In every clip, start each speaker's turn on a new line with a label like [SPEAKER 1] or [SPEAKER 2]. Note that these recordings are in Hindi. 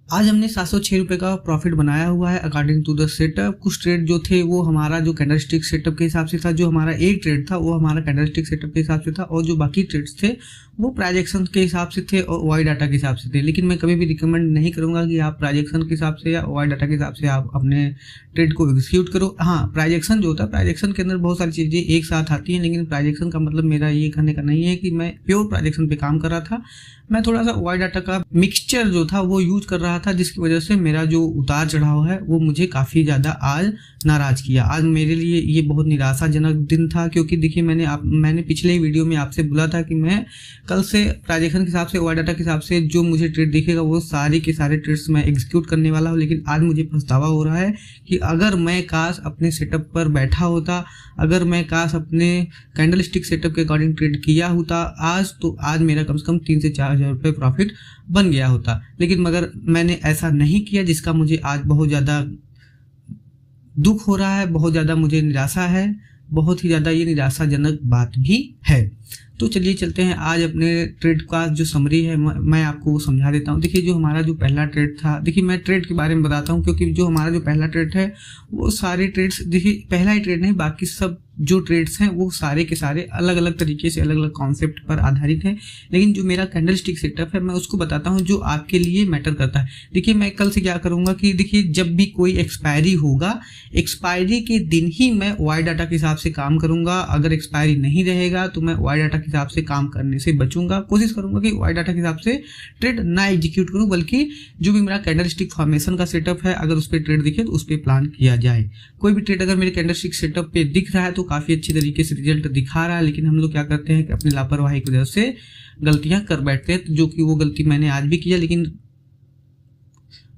[SPEAKER 1] आज हमने 706 रुपये का प्रॉफिट बनाया हुआ है अकॉर्डिंग टू द सेटअप। कुछ ट्रेड जो थे वो हमारा जो कैंडलस्टिक सेटअप के हिसाब से था, जो हमारा एक ट्रेड था वो हमारा कैंडलस्टिक सेटअप के हिसाब से था, और जो बाकी ट्रेड्स थे वो प्राइजेक्शन के हिसाब से थे और वाई डाटा के हिसाब से थे। लेकिन मैं कभी भी रिकमेंड नहीं करूंगा कि आप प्राइजेक्शन के हिसाब से या वाई डाटा के हिसाब से आप अपने ट्रेड को एग्जीक्यूट करो। हाँ, प्राइजेक्शन जो होता है, प्राइजेक्शन के अंदर बहुत सारी चीज़ें एक साथ आती हैं, लेकिन प्राइजेक्शन का मतलब मेरा ये कहने का नहीं है कि मैं प्योर प्राइजेक्शन पे काम कर रहा था। मैं थोड़ा सा वाई डाटा का मिक्सचर जो था वो यूज कर रहा था, जिसकी वजह से मेरा जो उतार चढ़ाव है वो मुझे काफ़ी ज़्यादा आज नाराज़ किया। आज मेरे लिए ये बहुत निराशाजनक दिन था, क्योंकि देखिए मैंने पिछले वीडियो में आपसे बोला था कि मैं कल से प्राइजेक्शन के हिसाब से, वाई डाटा के हिसाब से जो मुझे ट्रेड दिखेगा वो सारे के सारे ट्रेड्स मैं एग्जीक्यूट करने वाला हूँ। लेकिन आज मुझे पछतावा हो रहा है कि अगर मैं काश अपने सेटअप पर बैठा होता, अगर मैं काश अपने कैंडलस्टिक सेटअप के अकॉर्डिंग ट्रेड किया होता आज, तो आज मेरा कम से कम 3 से 4 हज़ार रुपये प्रॉफिट बन गया होता। लेकिन मगर मैंने ऐसा नहीं किया, जिसका मुझे आज बहुत ज़्यादा दुख हो रहा है, बहुत ज़्यादा मुझे निराशा है, बहुत ही ज़्यादा ये निराशाजनक बात भी है। तो चलिए चलते हैं आज अपने ट्रेड का जो समरी है मैं आपको वो समझा देता हूँ। देखिए जो हमारा जो पहला ट्रेड था, देखिए मैं ट्रेड के बारे में बताता हूँ, क्योंकि जो हमारा जो पहला ट्रेड है वो सारे ट्रेड्स, देखिए पहला ही ट्रेड नहीं, बाकी सब जो ट्रेड्स हैं वो सारे के सारे अलग अलग तरीके से अलग अलग कॉन्सेप्ट पर आधारित है। लेकिन जो मेरा कैंडलस्टिक सेटअप है मैं उसको बताता हूँ जो आपके लिए मैटर करता है। देखिए मैं कल से क्या करूँगा कि देखिए जब भी कोई एक्सपायरी होगा, एक्सपायरी के दिन ही मैं वाई डाटा के हिसाब से काम करूँगा। अगर एक्सपायरी नहीं रहेगा तो मैं वाई डाटा के हिसाब से काम करने से बचूंगा। कोशिश करूँगा कि वाई डाटा के हिसाब से ट्रेड ना एग्जीक्यूट करूँ, बल्कि जो भी मेरा कैंडलस्टिक फॉर्मेशन का सेटअप है अगर उस पर ट्रेड दिखे तो उस पर प्लान किया जाए। कोई भी ट्रेड अगर मेरे कैंडलस्टिक सेटअप पे दिख रहा है तो काफ़ी अच्छी तरीके से रिजल्ट दिखा रहा है, लेकिन हम लोग क्या करते हैं कि अपनी लापरवाही की वजह से गलतियां कर बैठते हैं, जो कि वो गलती मैंने आज भी किया। लेकिन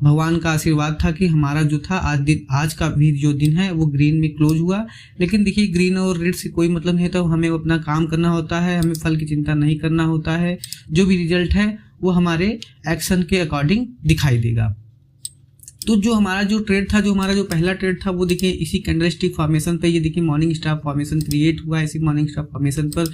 [SPEAKER 1] भगवान का आशीर्वाद था कि हमारा जो था आज का भी जो दिन है वो ग्रीन में क्लोज हुआ। लेकिन देखिए ग्रीन और रेड से कोई मतलब नहीं था, हमें अपना काम करना होता है, हमें फल की चिंता नहीं करना होता है। जो भी रिजल्ट है वो हमारे एक्शन के अकॉर्डिंग दिखाई देगा। तो जो हमारा जो ट्रेड था, जो हमारा जो पहला ट्रेड था वो देखिए इसी कैंडलस्टिक फॉर्मेशन पे, ये देखिए मॉर्निंग स्टार फॉर्मेशन क्रिएट हुआ। इसी मॉर्निंग स्टार फॉर्मेशन पर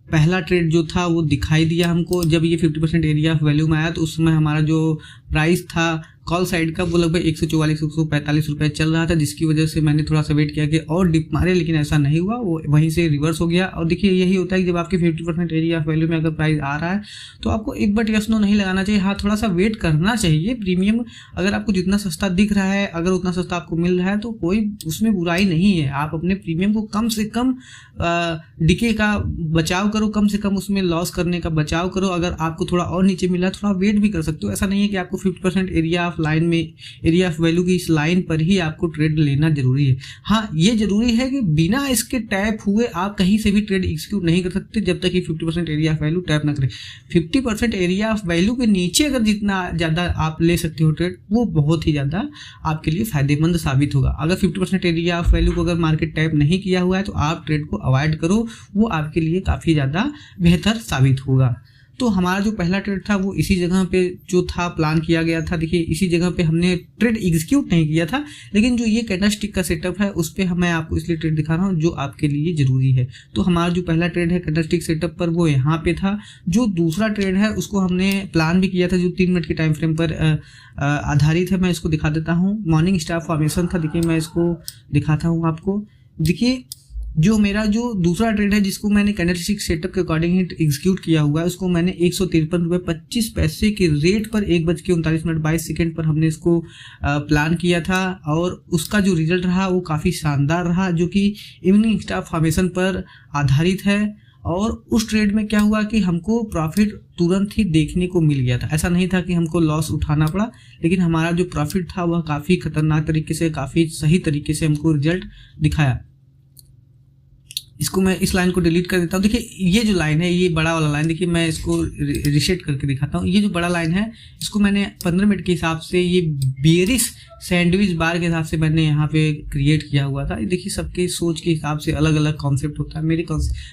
[SPEAKER 1] पहला ट्रेड जो था वो दिखाई दिया हमको। जब ये 50% एरिया ऑफ वैल्यू में आया तो उस समय हमारा जो प्राइस था कॉल साइड का वो लगभग 144-145 रुपये चल रहा था, जिसकी वजह से मैंने थोड़ा सा वेट किया कि और डिप मारे, लेकिन ऐसा नहीं हुआ, वो वहीं से रिवर्स हो गया। और देखिए यही होता है कि जब आपके 50% एरिया ऑफ वैल्यू में अगर प्राइस आ रहा है तो आपको एक बार यस नो नहीं लगाना चाहिए, हाँ थोड़ा सा वेट करना चाहिए। प्रीमियम अगर आपको जितना सस्ता दिख रहा है, अगर उतना सस्ता आपको मिल रहा है तो कोई उसमें बुराई नहीं है। आप अपने प्रीमियम को कम से कम डिके का बचाव करो, कम से कम उसमें लॉस करने का बचाव करो। अगर आपको थोड़ा और नीचे मिला है थोड़ा वेट भी कर सकते हो। ऐसा नहीं है कि आपको 50% एरिया ऑफ लाइन में, एरिया ऑफ वैल्यू की इस लाइन पर ही आपको ट्रेड लेना जरूरी है। हाँ ये जरूरी है कि बिना इसके टैप हुए आप कहीं से भी ट्रेड एग्जीक्यूट नहीं कर सकते जब तक कि 50% एरिया ऑफ वैल्यू टैप ना करें। 50% एरिया ऑफ वैल्यू के नीचे अगर जितना ज़्यादा आप ले सकते हो ट्रेड, वो बहुत ही ज़्यादा आपके लिए फायदेमंद साबित होगा। अगर 50% एरिया ऑफ वैल्यू को अगर मार्केट टैप नहीं किया हुआ है तो आप ट्रेड को अवॉइड करो, वो आपके लिए काफ़ी ज़्यादा बेहतर साबित होगा। तो हमारा जो पहला ट्रेड था वो इसी जगह पे जो था प्लान किया गया था। देखिए इसी जगह पे हमने ट्रेड एग्जीक्यूट नहीं किया था, लेकिन जो ये कैंडलस्टिक का सेटअप है उस पर मैं आपको इसलिए ट्रेड दिखा रहा हूँ जो आपके लिए जरूरी है। तो हमारा जो पहला ट्रेड है कैंडलस्टिक सेटअप पर वो यहाँ पे था। जो दूसरा ट्रेड है उसको हमने प्लान भी किया था, जो 3 मिनट के टाइम फ्रेम पर आधारित है। मैं इसको दिखा देता हूँ। मॉर्निंग स्टार फॉर्मेशन था, देखिए मैं इसको दिखाता हूँ आपको। देखिए जो मेरा जो दूसरा ट्रेड है जिसको मैंने कैंडलस्टिक सेटअप के अकॉर्डिंग ही एग्जीक्यूट किया हुआ है, उसको मैंने 153.25 के रेट पर 1:39.22 पर हमने इसको प्लान किया था, और उसका जो रिजल्ट रहा वो काफ़ी शानदार रहा, जो कि इवनिंग स्टार फॉर्मेशन पर आधारित है। और उस ट्रेड में क्या हुआ कि हमको प्रॉफिट तुरंत ही देखने को मिल गया था। ऐसा नहीं था कि हमको लॉस उठाना पड़ा, लेकिन हमारा जो प्रॉफिट था वह काफ़ी खतरनाक तरीके से, काफ़ी सही तरीके से हमको रिजल्ट दिखाया। इसको मैं इस लाइन को डिलीट कर देता हूँ। देखिए ये जो लाइन है, ये बड़ा वाला लाइन, देखिए मैं इसको रिसेट करके दिखाता हूँ। ये जो बड़ा लाइन है इसको मैंने 15 मिनट के हिसाब से, ये बेरिश सैंडविच बार के हिसाब से मैंने यहाँ पे क्रिएट किया हुआ था। देखिए सबके सोच के हिसाब से अलग अलग कॉन्सेप्ट होता है।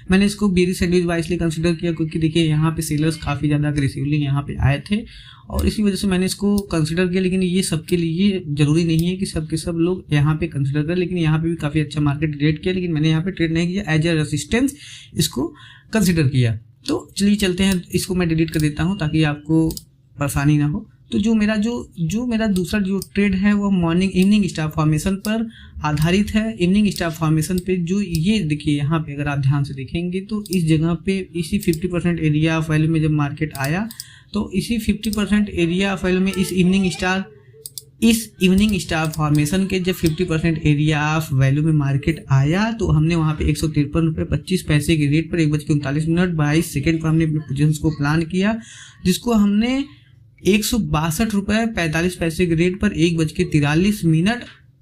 [SPEAKER 1] मैंने इसको बेरिश सैंडविच बार इसलिए कंसिडर किया क्योंकि देखिए यहाँ पे सेलर्स काफ़ी ज़्यादा अग्रेसिवली यहाँ पे आए थे और इसी वजह से मैंने इसको कंसिडर किया। लेकिन ये सबके लिए जरूरी नहीं है कि सबके सब लोग यहाँ पे कंसिडर करें, लेकिन यहाँ पे भी काफ़ी अच्छा मार्केट ट्रेड किया, लेकिन मैंने यहाँ पे ट्रेड नहीं किया, एज ए रेसिस्टेंस इसको कंसिडर किया। तो चलिए चलते हैं, इसको मैं डिलीट कर देता हूँ ताकि आपको परेशानी ना हो। तो जो मेरा दूसरा जो ट्रेड है वो मॉर्निंग इवनिंग स्टार फॉर्मेशन पर आधारित है। इवनिंग स्टार फॉर्मेशन पे जो ये देखिए यहाँ पे अगर आप ध्यान से देखेंगे तो इस जगह पे इसी 50% एरिया ऑफ वैल्यू में जब मार्केट आया तो इसी 50% एरिया ऑफ वैल्यू में इस इवनिंग स्टार फॉर्मेशन के जब 50% एरिया ऑफ वैल्यू में मार्केट आया तो हमने वहाँ पे 153 रुपये 25 पैसे के रेट पर 1:39 22 सेकेंड पर हमने अपने पोजीशंस को प्लान किया, जिसको हमने 162 रुपये 45 पैसे के रेट पर 1:43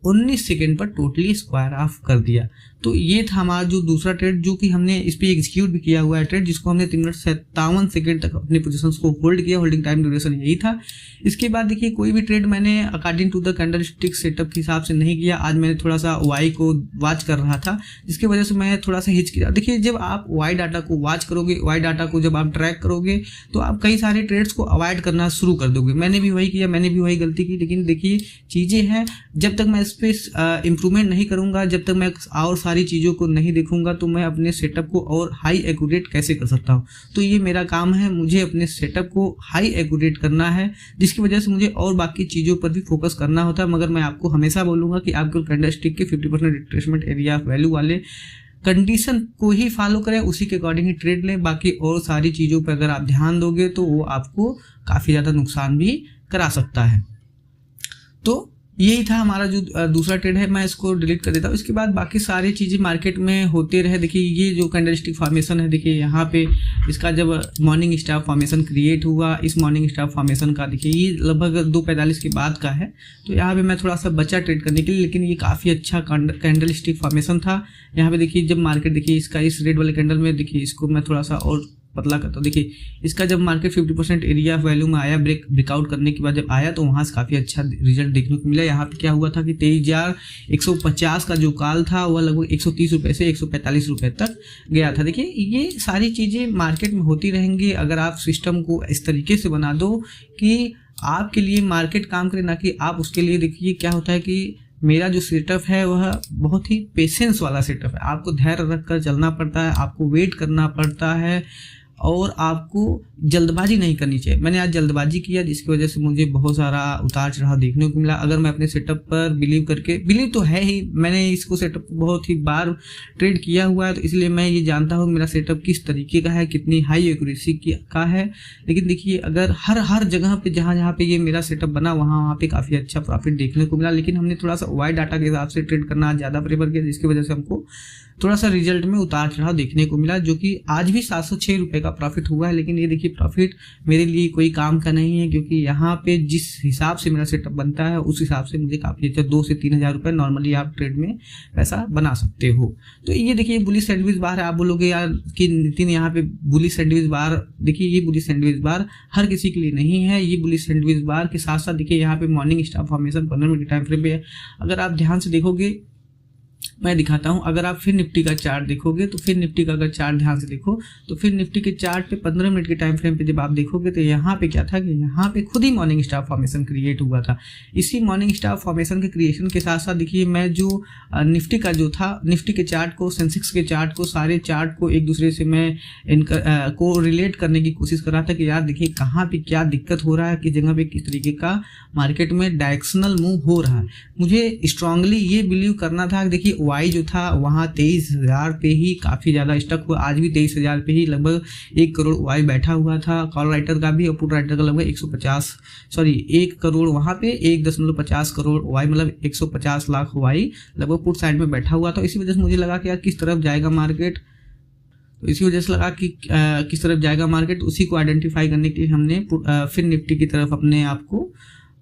[SPEAKER 1] 19 सेकेंड पर टोटली स्क्वायर ऑफ कर दिया। तो ये था हमारा जो दूसरा ट्रेड, जो कि हमने इस पे एग्जीक्यूट भी किया हुआ है ट्रेड, जिसको हमने 3 मिनट 57 सेकेंड तक अपने पोजीशंस को होल्ड किया। होल्डिंग टाइम ड्यूरेशन यही था। इसके बाद देखिए कोई भी ट्रेड मैंने according to the candlestick setup के हिसाब से नहीं किया। आज मैंने थोड़ा सा वाई को वॉच कर रहा था, जिसकी वजह से मैं थोड़ा सा हिच किया। देखिए जब आप वाई डाटा को वॉच करोगे, वाई डाटा को जब आप ट्रैक करोगे तो आप कई सारे ट्रेड्स को अवॉइड करना शुरू कर दोगे। मैंने भी वही किया, मैंने भी वही गलती की। लेकिन देखिए चीज़ें हैं, जब तक मैं इस पर इम्प्रूवमेंट नहीं करूँगा, जब तक मैं और सारी चीज़ों को नहीं देखूंगा तो मैं अपने सेटअप को और हाई एक्यूरेट कैसे कर सकता हूं। तो ये मेरा काम है, मुझे अपने सेटअप को हाई एक्यूरेट करना है, जिसकी वजह से मुझे और बाकी चीज़ों पर भी फोकस करना होता है। मगर मैं आपको हमेशा बोलूँगा कि आप कैंडलस्टिक के 50% रिट्रेसमेंट एरिया ऑफ वैल्यू वाले कंडीशन को ही फॉलो करें, उसी के अकॉर्डिंग ही ट्रेड लें। बाकी और सारी चीज़ों पर अगर आप ध्यान दोगे तो वो आपको काफ़ी ज़्यादा नुकसान भी करा सकता है। तो यही था हमारा जो दूसरा ट्रेड है, मैं इसको डिलीट कर देता हूँ। इसके बाद बाकी सारी चीज़ें मार्केट में होते रहे। देखिए ये जो कैंडलस्टिक फॉर्मेशन है, देखिए यहाँ पे इसका जब मॉर्निंग स्टार फॉर्मेशन क्रिएट हुआ, इस मॉर्निंग स्टार फॉर्मेशन का देखिए ये लगभग 2:45 के बाद का है। तो यहाँ पे मैं थोड़ा सा बचा ट्रेड करने के लिए, लेकिन ये काफ़ी अच्छा कैंडलस्टिक फॉर्मेशन था। यहाँ पे देखिए जब मार्केट देखिए इसका इस रेड वाले कैंडल में देखिए इसको मैं थोड़ा सा और पतला करता हूँ। देखिए इसका जब मार्केट 50% एरिया ऑफ वैल्यू में आया, ब्रेकआउट करने के बाद जब आया तो वहाँ से काफ़ी अच्छा रिजल्ट देखने को मिला। यहाँ पे क्या हुआ था कि 23,150 का जो कॉल था वह लगभग 130 रुपये से 145 रुपये तक गया था। देखिए ये सारी चीज़ें मार्केट में होती रहेंगी अगर आप सिस्टम को इस तरीके से बना दो कि आपके लिए मार्केट काम करे, ना कि आप उसके लिए। देखिए क्या होता है कि मेरा जो सेटअप है वह बहुत ही पेशेंस वाला सेटअप है। आपको धैर्य रख कर चलना पड़ता है, आपको वेट करना पड़ता है और आपको जल्दबाजी नहीं करनी चाहिए। मैंने आज जल्दबाजी किया, जिसकी वजह से मुझे बहुत सारा उतार चढ़ाव देखने को मिला। अगर मैं अपने सेटअप पर बिलीव तो है ही, मैंने इसको सेटअप बहुत ही बार ट्रेड किया हुआ है, तो इसलिए मैं ये जानता हूँ मेरा सेटअप किस तरीके का है, कितनी हाई एक्यूरेसी का है। लेकिन देखिए अगर हर जगह पे जहाँ पे ये मेरा सेटअप बना वहाँ पे काफ़ी अच्छा प्रॉफिट देखने को मिला। लेकिन हमने थोड़ा सा वाइड डाटा के हिसाब से ट्रेड करना ज़्यादा प्रेफर किया, जिसकी वजह से हमको थोड़ा सा रिजल्ट में उतार चढ़ाव देखने को मिला, जो कि आज भी 706 रुपये का प्रॉफिट हुआ है। लेकिन ये देखिए प्रॉफिट मेरे लिए कोई काम का नहीं है, क्योंकि यहाँ पे जिस हिसाब से मेरा सेटअप बनता है उस हिसाब से मुझे काफ़ी अच्छा 2 से 3 हज़ार रुपये नॉर्मली आप ट्रेड में पैसा बना सकते हो। तो ये देखिए बुलिश सैंडविच बार है। आप बोलोगे यार कि नितिन यहाँ पे बुलिश सैंडविच बार, देखिए ये बुलिश सैंडविच बार हर किसी के लिए नहीं है। ये बुलिश सैंडविच बार के साथ साथ देखिए यहाँ पे मॉर्निंग स्टार फॉर्मेशन 15 मिनट के टाइम फ्रेम पे है। अगर आप ध्यान से देखोगे, मैं दिखाता हूं, अगर आप फिर निफ्टी का चार्ट देखोगे तो फिर निफ्टी का अगर चार्ट ध्यान से देखो तो फिर निफ्टी के चार्ट पे 15 मिनट के टाइम फ्रेम पे जब आप देखोगे तो यहाँ पे क्या था कि यहाँ पे खुद ही मॉर्निंग स्टार फॉर्मेशन क्रिएट हुआ था। इसी मॉर्निंग स्टार फॉर्मेशन के क्रिएशन के साथ साथ देखिए मैं जो निफ्टी का जो था, निफ्टी के चार्ट को, सेंसेक्स के चार्ट को, सारे चार्ट को एक दूसरे से मैं को रिलेट करने की कोशिश कर रहा था कि यार देखिए कहाँ पे क्या दिक्कत हो रहा है, किस जगह पे किस तरीके का मार्केट में डायरेक्शनल मूव हो रहा है। मुझे स्ट्रांगली ये बिलीव करना था। देखिए वाई जो था वहाँ 23,000 पे ही काफ़ी ज़्यादा स्टक हुआ। आज भी 23,000 पे ही लगभग 1 करोड़ वाई बैठा हुआ था, कॉल राइटर का भी और पुट राइटर का लगभग 1 करोड़ वहाँ पे 1.50 करोड़ वाई, मतलब 150 लाख वाई लगभग पुट साइड में बैठा हुआ था। इसी वजह से मुझे लगा कि यार किस तरफ जाएगा मार्केट, तो इसी वजह से लगा कि किस तरफ जाएगा मार्केट, उसी को आइडेंटिफाई करने के लिए हमने फिर निफ्टी की तरफ अपने आप को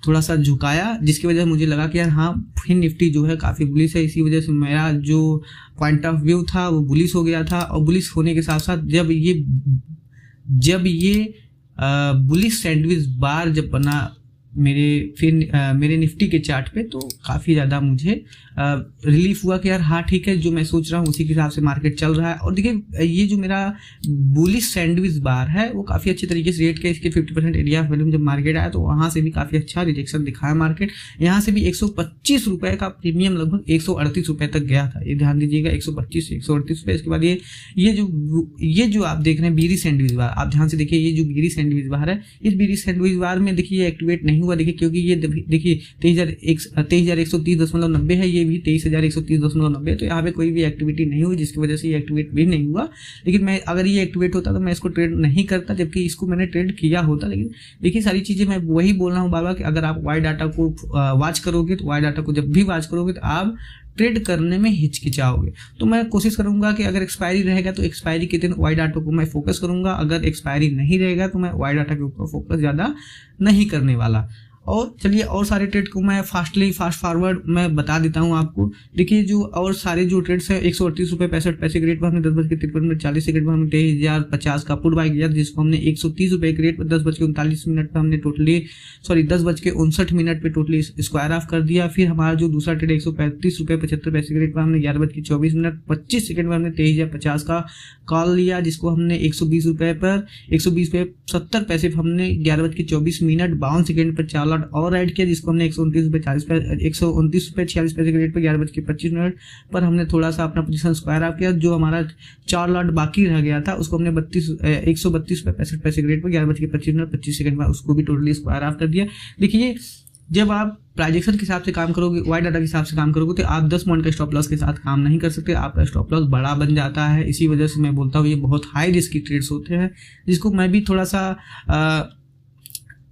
[SPEAKER 1] थोड़ा सा झुकाया, जिसकी वजह से मुझे लगा कि यार हाँ फिर निफ्टी जो है काफ़ी बुलिश है। इसी वजह से मेरा जो पॉइंट ऑफ व्यू था वो बुलिश हो गया था। और बुलिश होने के साथ साथ जब ये बुलिश सैंडविच बार जब बना, मेरे निफ्टी के चार्ट पे, तो काफ़ी ज़्यादा मुझे रिलीफ हुआ कि यार हाँ ठीक है, जो मैं सोच रहा हूँ उसी के हिसाब से मार्केट चल रहा है। और देखिए ये जो मेरा बुलिश सैंडविच बार है वो काफ़ी अच्छे तरीके से रेट के इसके 50% एरिया ऑफ वैल्यूम जब मार्केट आया तो वहाँ से भी काफ़ी अच्छा रिजेक्शन दिखाया मार्केट। यहाँ से भी 125 रुपये का प्रीमियम लगभग 138 रुपये तक गया था, ये ध्यान दीजिएगा, 125 से 138 रुपये। इसके बाद ये जो आप देख रहे हैं बीरी सैंडविच बार, आप ध्यान से देखिए, ये जो बीरी सैंडविच बार है, इस बीरी सैंडविच बार में देखिए ये एक्टिवेट नहीं हुआ, देखिए क्योंकि ये देखिए 23,130.90 है, ये भी 23,130.90, तो यहाँ पे कोई भी एक्टिविटी नहीं हुई जिसकी वजह से ये एक्टिवेट भी नहीं हुआ। लेकिन मैं अगर ये एक्टिवेट होता तो मैं इसको ट्रेड नहीं करता, जबकि इसको मैंने ट्रेड किया होता। लेकिन देखिए सारी चीज़ें मैं वही बोल रहा हूँ बार बार कि अगर आप वाई डाटा को वॉच करोगे, तो वाई डाटा को जब भी वॉच करोगे तो आप ट्रेड करने में हिचकिचाओगे। तो मैं कोशिश करूंगा कि अगर एक्सपायरी रहेगा तो एक्सपायरी के दिन वाई डाटा को मैं फोकस करूंगा, अगर एक्सपायरी नहीं रहेगा तो मैं वाई डाटा के ऊपर फोकस ज़्यादा नहीं करने वाला। और चलिए और सारे ट्रेड को मैं फास्ट फॉरवर्ड मैं बता देता हूं आपको। देखिए जो और सारे जो ट्रेड्स है 138 रुपये 65 पैसे के रेट पर हमने 10:53:40 पर हमने 23,050 का पुट बाय किया, जिसको हमने 130 रुपये के रेट पर 10:39 पर हमने 10:59 पे टोटली स्क्वायर ऑफ कर दिया। फिर हमारा जो दूसरा ट्रेड 135 रुपये 75 पैसे के रेट पर हमने 11:24:25 पर हमने 23,050 का कॉल लिया, जिसको हमने 120 रुपये 70 पैसे पर हमने 11:24:52 पर 4 और ऐड किया, जिसको हमने 129 रुपये 46 पैसे के रेट पर 11:25 पर हमने थोड़ा सा अपना पोजीशन स्क्वायर ऑफ किया। जो हमारा 4 लॉट बाकी रह गया था उसको हमने 132 रुपये 65 पैसे के रेट पर 11:25 पर उसको भी टोटली स्क्वायर ऑफ कर दिया। देखिए जब आप प्राइजेक्शन के हिसाब से काम करोगे, वाई डाटा के हिसाब से काम करोगे, तो आप 10 पॉइंट का स्टॉप लॉस के साथ काम नहीं कर सकते, आपका स्टॉप लॉस बड़ा बन जाता है। इसी वजह से मैं बोलता हूँ ये बहुत हाई रिस्क की ट्रेड्स होते हैं, जिसको मैं भी थोड़ा सा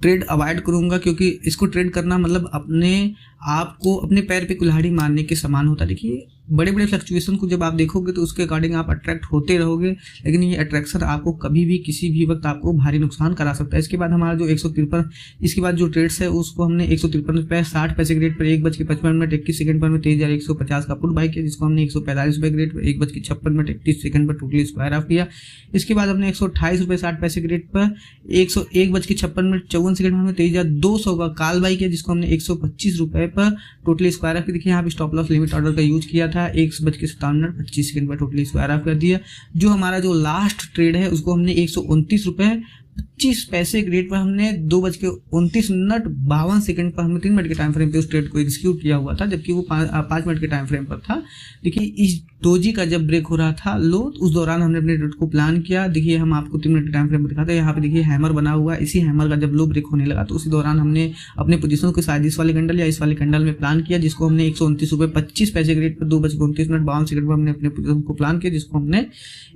[SPEAKER 1] ट्रेड अवॉइड करूंगा, क्योंकि इसको ट्रेड करना मतलब अपने आप को अपने पैर पे कुल्हाड़ी मारने के समान होता है। देखिए बड़े बड़े फ्लक्चुएशन को जब आप देखोगे तो उसके अकॉर्डिंग आप अट्रैक्ट होते रहोगे, लेकिन ये अट्रैक्शन आपको कभी भी किसी भी वक्त आपको भारी नुकसान करा सकता है। इसके बाद हमारा जो 153 इसके बाद जो ट्रेड्स है उसको हमने 153 रुपये 60 पैसे के रेट पर 1:55:21 पर हमें 23,150 का पुट बाय किया, जिसको हमने 145 रुपये के रेट पर 1:56:31 पर टोटली स्क्वायर ऑफ किया। इसके बाद हमने 128 रुपये 60 पैसे के रेट पर 1:56:54 पर हमें 23,200 का कॉल बाय किया, जिसको हमने 125 रुपये पर टोटली स्क्वायर ऑफ किया। देखिए यहाँ पे स्टॉप लॉस लिमिट ऑर्डर का यूज किया था, 1:57:25 पर टोटली स्क्वायर ऑफ कर दिया। जो हमारा जो लास्ट ट्रेड है उसको हमने 129 रुपये 25 पैसे के रेट पर हमने 2:29:52 पर हमने 3 मिनट के टाइम फ्रेम पे उस ट्रेड को एग्जीक्यूट किया हुआ था, जबकि वो 5 मिनट के टाइम फ्रेम पर था। देखिए इस डोजी का जब ब्रेक हो रहा था लो, उस दौरान हमने अपने ट्रेड को प्लान किया। देखिए हम आपको 3 मिनट के टाइम फ्रेम पर दिखाते हैं, यहाँ पे देखिए हैमर बना हुआ है, इसी हैमर का जब लो ब्रेक होने लगा तो उसी दौरान हमने अपने पोजीशन को शायद इस वाले कैंडल या इस वाले कैंडल में प्लान किया, जिसको हमने 129 रुपये 25 पैसे के रेट पर 2:29:52 पर हमने अपने पोजीशन को प्लान किया, जिसको हमने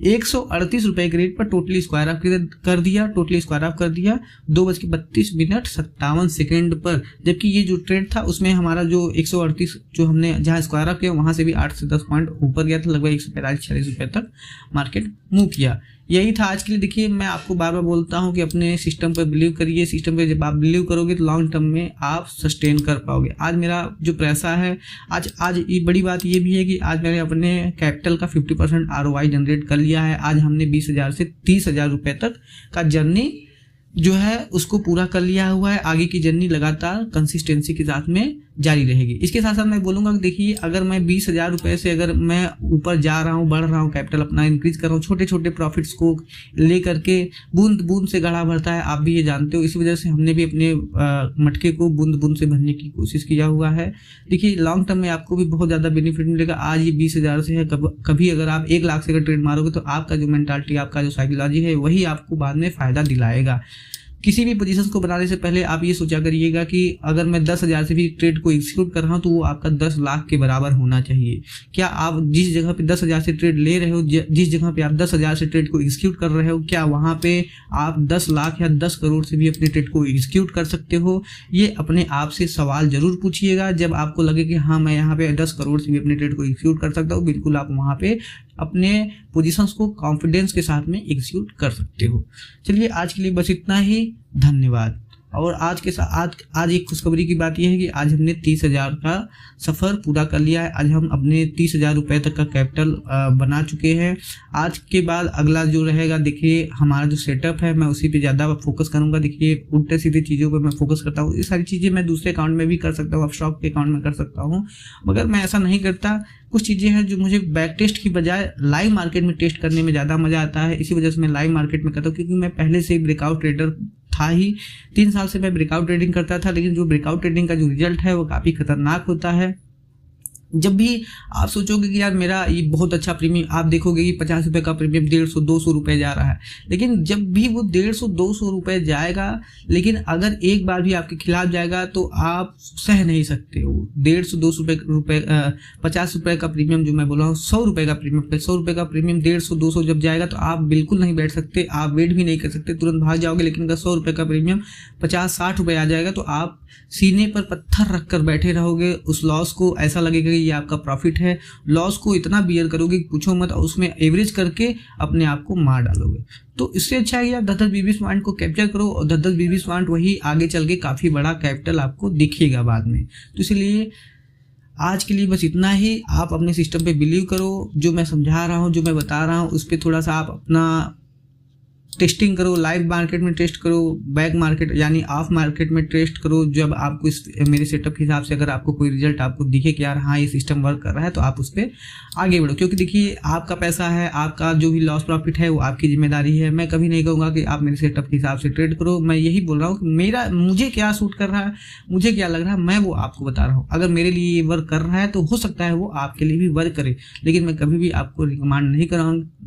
[SPEAKER 1] 138 रुपये के रेट पर टोटली स्क्वायर ऑफ कर दिया, टोटली स्क्वायर ऑफ कर दिया 2:32:57 पर। जबकि ये जो ट्रेड था उसमें हमारा जो 138 जो हमने जहां स्क्वायर ऑफ किया वहां से भी 8 से 10 पॉइंट ऊपर गया था, लगभग 145-46 रुपये तक मार्केट मूव किया। यही था आज के लिए। देखिए मैं आपको बार बार बोलता हूं कि अपने सिस्टम पर बिलीव करिए, सिस्टम पे जब आप बिलीव करोगे तो लॉन्ग टर्म में आप सस्टेन कर पाओगे। आज मेरा जो पैसा है आज ये बड़ी बात ये भी है कि आज मैंने अपने कैपिटल का 50% ROI जनरेट कर लिया है। आज हमने 20,000 से 30,000 रुपये तक का जर्नी जो है उसको पूरा कर लिया हुआ है। आगे की जर्नी लगातार कंसिस्टेंसी के साथ में जारी रहेगी। इसके साथ साथ मैं बोलूंगा कि देखिए अगर मैं 20,000 रुपये से अगर मैं ऊपर जा रहा हूँ, बढ़ रहा हूँ, कैपिटल अपना इंक्रीज कर रहा हूँ, छोटे छोटे प्रॉफिट्स को ले करके बूंद बूंद से गढ़ा भरता है, आप भी ये जानते हो। इसी वजह से हमने भी अपने मटके को बूंद बूंद से भरने की कोशिश किया हुआ है। देखिए लॉन्ग टर्म में आपको भी बहुत ज़्यादा बेनिफिट मिलेगा। आज ये 20,000 से है, कभी अगर आप 1 लाख से अगर ट्रेड मारोगे तो आपका जो मेंटालिटी, आपका जो साइकोलॉजी है वही आपको बाद में फ़ायदा दिलाएगा। किसी भी पोजीशन को बनाने से पहले आप ये सोचा करिएगा कि अगर मैं 10,000 से भी ट्रेड को एग्जीक्यूट कर रहा हूं तो वो आपका 10 लाख के बराबर होना चाहिए। क्या आप जिस जगह पे 10,000 से ट्रेड ले रहे हो, जिस जगह पे आप 10,000 से ट्रेड को एग्जीक्यूट कर रहे हो, क्या वहां पे आप 10 लाख या 10 करोड़ से भी अपने ट्रेड को एग्जीक्यूट कर सकते हो? ये अपने आप से सवाल जरूर पूछिएगा। जब आपको लगे कि हाँ मैं यहाँ पे 10 करोड़ से भी अपने ट्रेड को एग्जीक्यूट कर सकता हूँ, बिल्कुल आप वहाँ पे अपने पोजीशंस को कॉन्फिडेंस के साथ में एग्जीक्यूट कर सकते हो। चलिए आज के लिए बस इतना ही। धन्यवाद। और आज एक खुशखबरी की बात यह है कि आज हमने 30,000 का सफ़र पूरा कर लिया है। आज हम अपने 30,000 रुपये तक का कैपिटल बना चुके हैं। आज के बाद अगला जो रहेगा, देखिए हमारा जो सेटअप है मैं उसी पे ज़्यादा फोकस करूँगा। देखिए उल्टे सीधे चीज़ों पर मैं फोकस करता हूँ। ये सारी चीज़ें मैं दूसरे अकाउंट में भी कर सकता हूँ, अपस्टॉक के अकाउंट में कर सकता हूँ, मगर मैं ऐसा नहीं करता। कुछ चीज़ें हैं जो मुझे बैक टेस्ट की बजाय लाइव मार्केट में टेस्ट करने में ज़्यादा मज़ा आता है। इसी वजह से मैं लाइव मार्केट में करता हूँ, क्योंकि मैं पहले से ब्रेकआउट ट्रेडर था ही। 3 साल से मैं ब्रेकआउट ट्रेडिंग करता था, लेकिन जो ब्रेकआउट ट्रेडिंग का जो रिजल्ट है वो काफ़ी खतरनाक होता है। जब भी आप सोचोगे कि यार मेरा ये बहुत अच्छा प्रीमियम, आप देखोगे कि 50 रुपये का प्रीमियम 150-200 रुपये जा रहा है, लेकिन जब भी वो 150-200 रुपये जाएगा, लेकिन अगर एक बार भी आपके खिलाफ जाएगा तो आप सह नहीं सकते हो। 150-200 रुपये 50 रुपये का प्रीमियम जो मैं बोल रहा हूँ, 100 रुपये का प्रीमियम, 100 रुपये का प्रीमियम 150-200 जब जाएगा तो आप बिल्कुल नहीं बैठ सकते, आप वेट भी नहीं कर सकते, तुरंत भाग जाओगे। लेकिन अगर 100 रुपये का प्रीमियम 50-60 रुपये आ जाएगा तो आप सीने पर पत्थर रख कर बैठे रहोगे। उस लॉस को ऐसा लगेगा ये आपका प्रॉफिट है। लॉस को इतना बियर करोगे कि पूछो मत, और उसमें एवरेज करके अपने आप को मार डालोगे। तो इससे अच्छा है कि आप 10-20 पॉइंट को कैप्चर करो, और 10-20 पॉइंट वही आगे चल के काफ़ी बड़ा कैपिटल आपको दिखेगा बाद में। तो इसलिए आज के लिए बस इतना ही। आप अपने सिस्टम पे बिलीव करो, जो मैं समझा रहा हूँ, जो मैं बता रहा हूँ, उस पर थोड़ा सा आप अपना टेस्टिंग करो। लाइव मार्केट में टेस्ट करो, बैक मार्केट यानी ऑफ मार्केट में टेस्ट करो। जब आपको इस मेरे सेटअप के हिसाब से अगर आपको कोई रिजल्ट आपको दिखे कि यार हाँ ये सिस्टम वर्क कर रहा है, तो आप उस पर आगे बढ़ो। क्योंकि देखिए आपका पैसा है, आपका जो भी लॉस प्रॉफिट है वो आपकी जिम्मेदारी है। मैं कभी नहीं कहूँगा कि आप मेरे सेटअप के हिसाब से ट्रेड करो। मैं यही बोल रहा हूँ कि मुझे क्या सूट कर रहा है, मुझे क्या लग रहा है, मैं वो आपको बता रहा हूँ। अगर मेरे लिए ये वर्क कर रहा है तो हो सकता है वो आपके लिए भी वर्क करे, लेकिन मैं कभी भी आपको रिकमेंड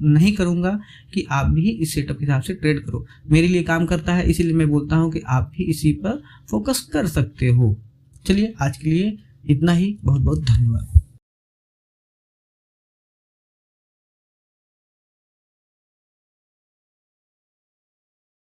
[SPEAKER 1] नहीं करूँगा कि आप भी इस सेटअप के हिसाब से ट्रेड करो। मेरे लिए काम करता है, इसीलिए मैं बोलता हूं कि आप भी इसी पर फोकस कर सकते हो। चलिए आज के लिए इतना ही। बहुत बहुत धन्यवाद।